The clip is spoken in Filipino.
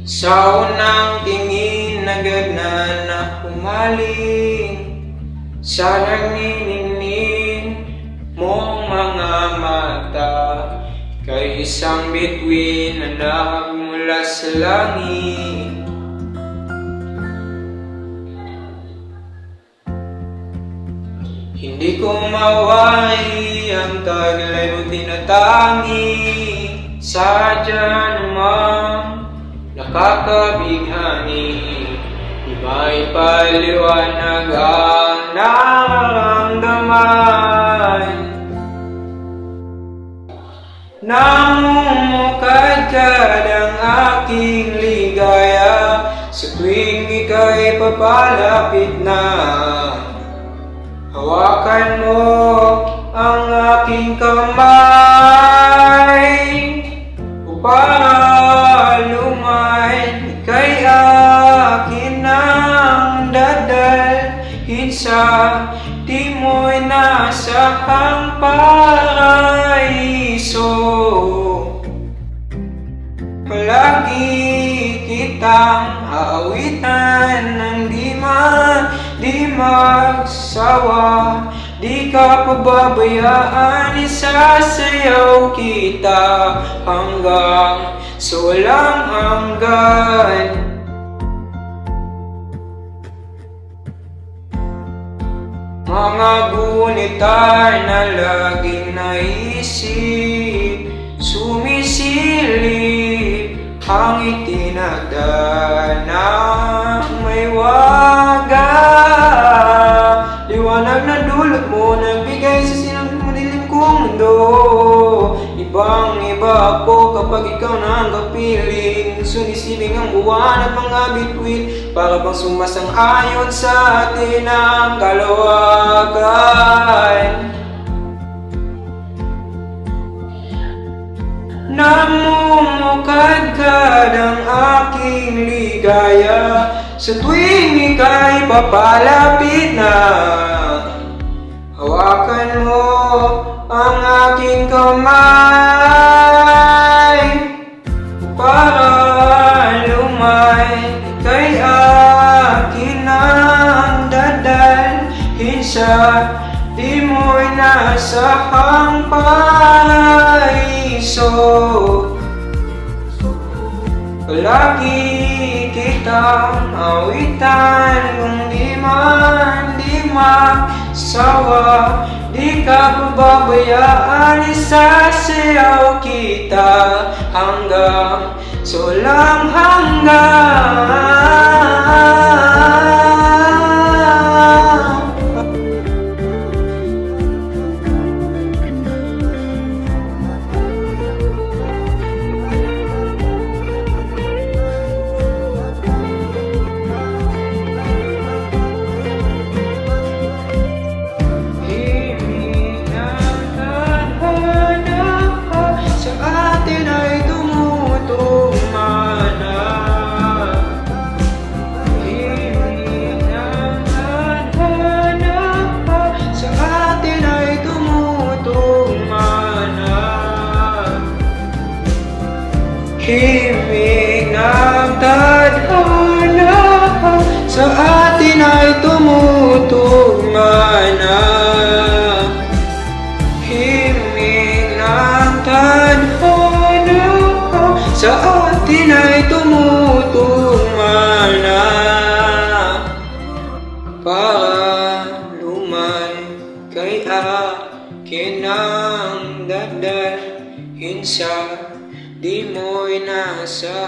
Sa unang tingin agad na humaling sa nagniningning mong mga mata, kay isang bituin na nagmula sa langit. Hindi ko mawari ang taglay mo tinatangi, sadya namang nakakabighani. Iba'y paliwanag ang nararamdaman. Namumukadkad ang aking ligaya sa tuwing ika'y papalapit na. Hawakan mo ang aking kamay upang lumay. Ika'y akin ang dadalhin sa di mo'y nasa ang paraiso. Palagi kitang aawitan ng di magsawa, di ka pababayaan, isasayaw kita hanggang sa walang hanggan. Mga gunita na laging naisip, sumisilip ang itinagdanang may waga. Liwanag na dulot mo, nagbigay sa sinamadilim kong mundo. Ibang iba ako kapag ikaw na ang kapiling, sunisileng ang buwan at mga bituin, para bang sumasang-ayon sa atin ang kalawakan. Namumukadkad ang aking ligaya sa tuwing ika'y papalapit na. Hawakan mo ang aking kamay para lumay. Ika'y akin ang dadalhin sa di mo'y nasa ang paraiso. Palagi kitang awitan kung di magsawa, di ka pababayaan, isasayaw kita hanggang sa walang hanggan. Himig ng tadhana sa atin ay tumutugmana. Himig ng tadhana sa atin ay tumutugmana, para lumay kay akin ang dadalhin sa di mo'y nasa